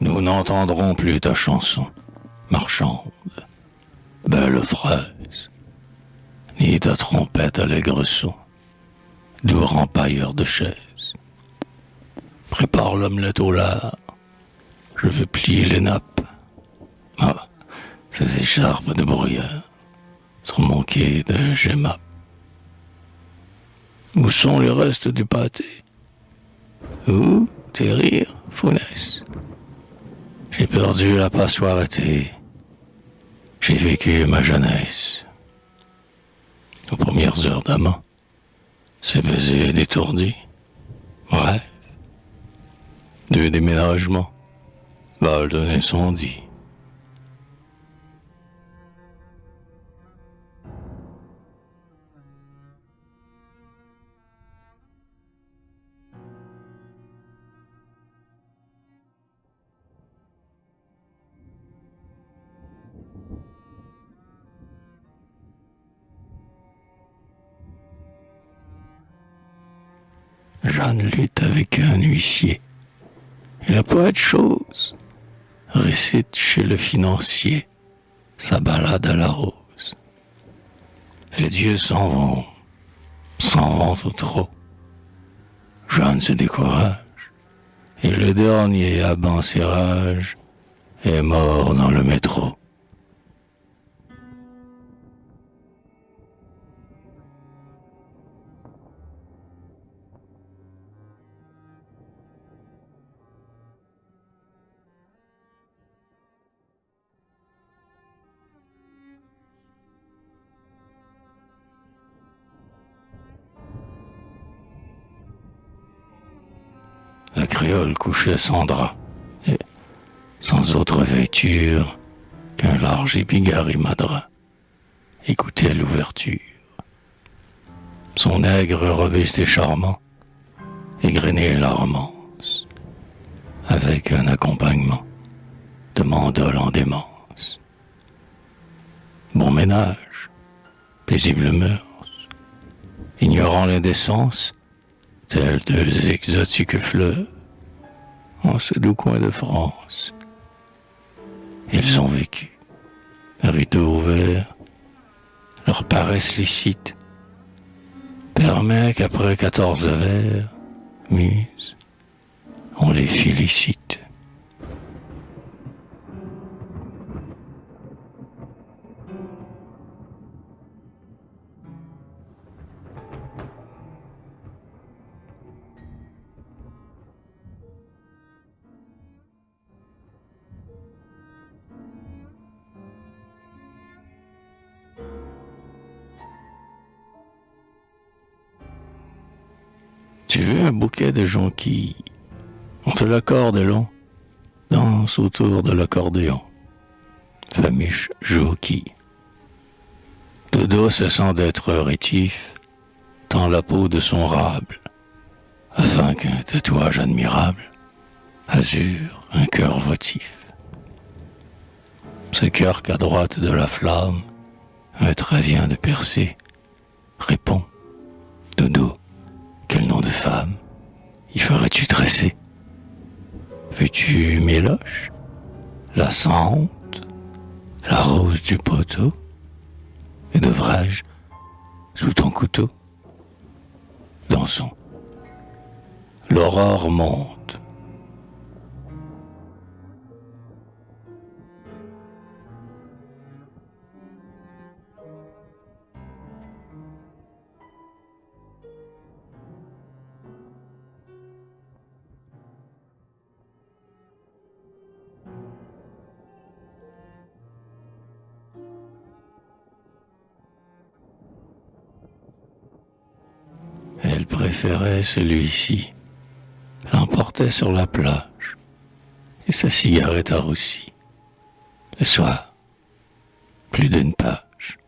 Nous n'entendrons plus ta chanson, marchande, belle fraise, ni ta trompette allègre son, doux rempailleur de chaises. Prépare l'omelette au lard, je vais plier les nappes. Ah, ces écharpes de bruyère sur mon quai de Gemap. Où sont les restes du pâté? Où tes rires, Founès? J'ai perdu la passoire été. J'ai vécu ma jeunesse. Aux premières heures d'amant, ces baisers détourdis. Bref, deux déménagements valent donner son dit. Jeanne lutte avec un huissier. Et la poète chose récite chez le financier sa ballade à la rose. Les dieux s'en vont tout trop. Jeanne se décourage, et le dernier abancérage est mort dans le métro. La créole couchait sans drap, et sans autre vêture qu'un large épigari madras, écoutait l'ouverture. Son nègre robuste et charmant égrenait la romance, avec un accompagnement de mandole en démence. Bon ménage, paisible mœurs, ignorant l'indécence, tels deux exotiques fleurs, en ce doux coin de France. Ils ont vécu, rideau ouvert, leur paresse licite permet qu'après 14 vers, muse, on les félicite. Tu veux un bouquet de jonquilles? On te l'accorde long, danse autour de l'accordéon. Famiche joue au quille. Dodo se sent d'être rétif, tend la peau de son rable, afin qu'un tatouage admirable azure un cœur votif. Ce cœur qu'à droite de la flamme, un trait vient de percer, répond, Dodo, quel nom de femme y ferais-tu tresser? Veux-tu méloche, la sans honte, la rose du poteau? Et devrais-je, sous ton couteau? Dansons. L'aurore monte. Elle préférait celui-ci, l'emportait sur la plage, et sa cigarette a roussi. Le soir, plus d'une page.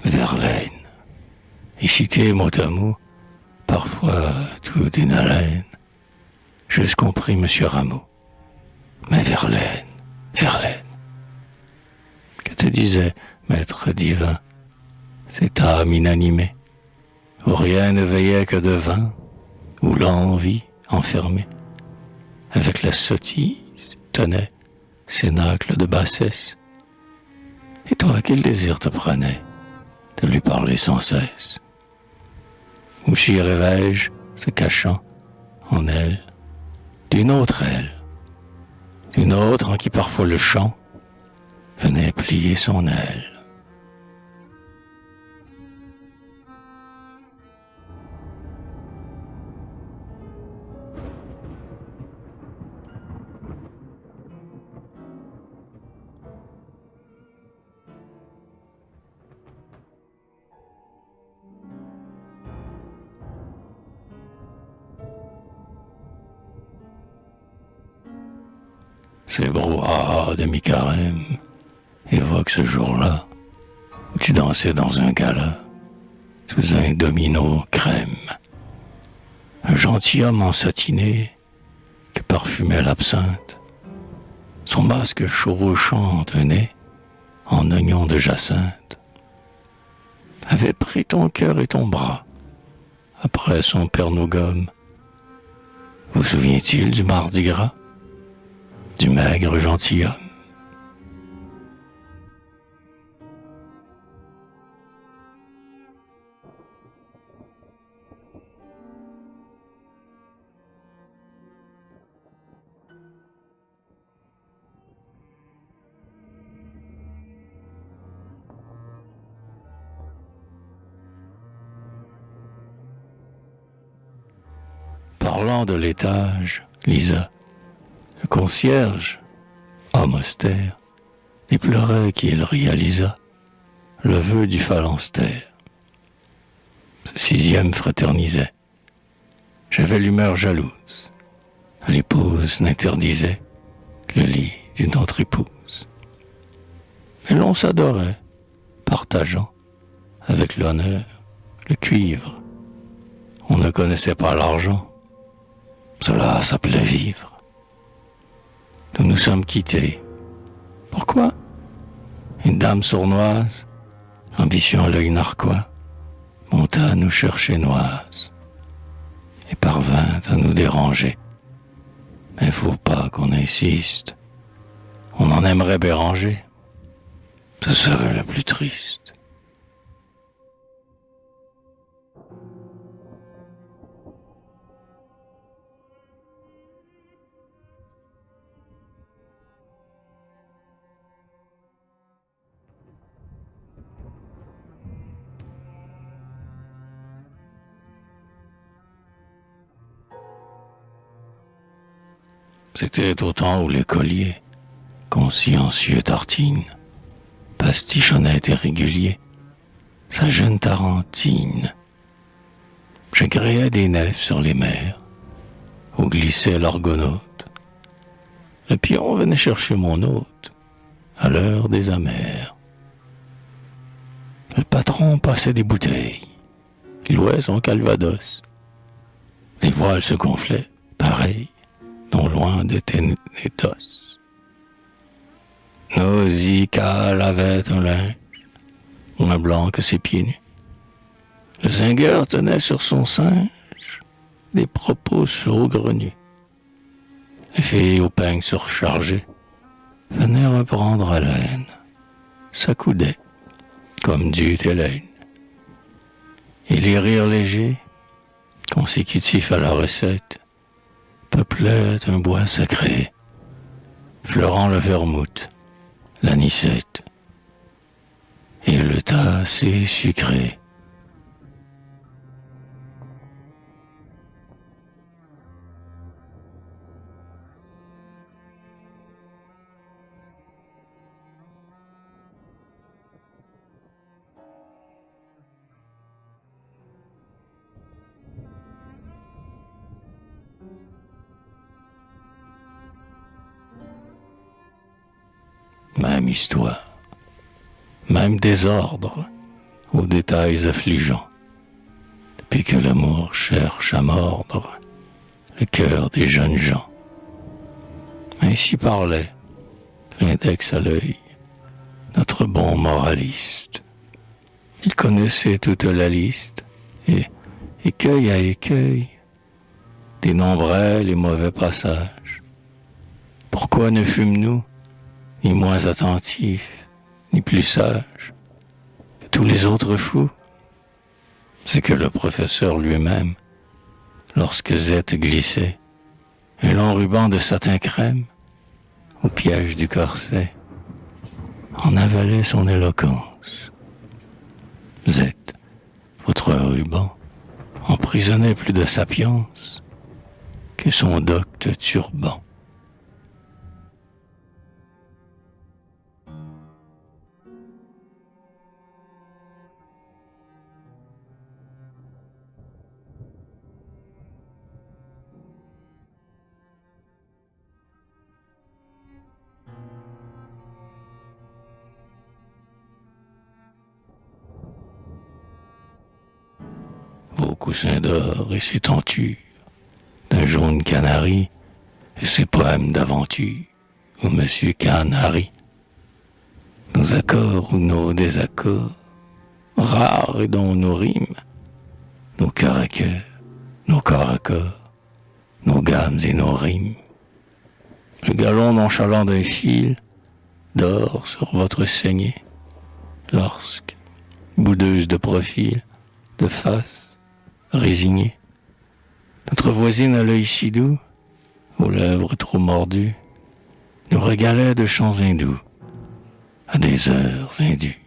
Verlaine, et cité mot à mot, parfois tout d'une haleine, j'eusse compris Monsieur Rameau. Mais Verlaine, Verlaine, que te disait maître divin, cette âme inanimée, où rien ne veillait que de vin, où l'envie, enfermée, avec la sottise, tenait cénacle de bassesse. Et toi, quel désir te prenait de lui parler sans cesse? Où j'irais-je, se cachant en elle, d'une autre elle, d'une autre en qui parfois le chant venait plier son aile. Ces brouhahas de mi-carême évoquent ce jour-là où tu dansais dans un gala sous un domino crème. Un gentilhomme en satiné que parfumait l'absinthe, son masque chevauchant un nez en oignon de jacinthe, avait pris ton cœur et ton bras après son pernogum. Vous souvient-il du mardi gras, du maigre gentilhomme? Parlant de l'étage, Lisa, le concierge, homme austère, déplorait qu'il réalisa le vœu du phalanstère. Ce sixième fraternisait. J'avais l'humeur jalouse. À l'épouse n'interdisait le lit d'une autre épouse. Et l'on s'adorait, partageant avec l'honneur le cuivre. On ne connaissait pas l'argent. Cela s'appelait vivre. Nous nous sommes quittés. Pourquoi? Une dame sournoise, ambition à l'œil narquois, monta nous chercher noise et parvint à nous déranger. Mais faut pas qu'on insiste. On en aimerait Béranger. Ce serait le plus triste. C'était au temps où l'écolier, consciencieux tartine, pastichonnette et régulier, sa jeune Tarentine. Je gréais des nefs sur les mers, où glissait l'argonaute. Le pion venait chercher mon hôte, à l'heure des amers. Le patron passait des bouteilles, il louait son calvados. Les voiles se gonflaient, pareil, non loin de Ténédos. Nausicaa lavait un linge, moins blanc que ses pieds nus. Le zingueur tenait sur son singe des propos saugrenus. Les filles aux peignes surchargées venaient reprendre haleine, s'accoudaient comme du Hélène. Et les rires légers, consécutifs à la recette, peuplait un bois sacré, fleurant le vermouth, l'anisette et le tas assez sucré. Même histoire, même désordre, aux détails affligeants, depuis que l'amour cherche à mordre le cœur des jeunes gens. Ainsi parlait, l'index à l'œil, notre bon moraliste. Il connaissait toute la liste, et, écueil à écueil, dénombrait les mauvais passages Pourquoi ne fûmes-nous ni moins attentifs, ni plus sages que tous les autres fous? C'est que le professeur lui-même, lorsque Zette glissait un long ruban de satin crème au piège du corset, en avalait son éloquence. Zette, votre ruban, emprisonnait plus de sapience que son docte turban. Vos coussins d'or et ses tentures, d'un jaune canari, et ses poèmes d'aventure, où Monsieur Canari, nos accords ou nos désaccords, rares et dont nos rimes, nos cœurs à cœur, nos corps à corps, nos gammes et nos rimes, le galon nonchalant d'un fil dort sur votre saignée, lorsque, boudeuse de profil, de face, résignée, notre voisine à l'œil si doux, aux lèvres trop mordues, nous régalait de chants hindous, à des heures indues.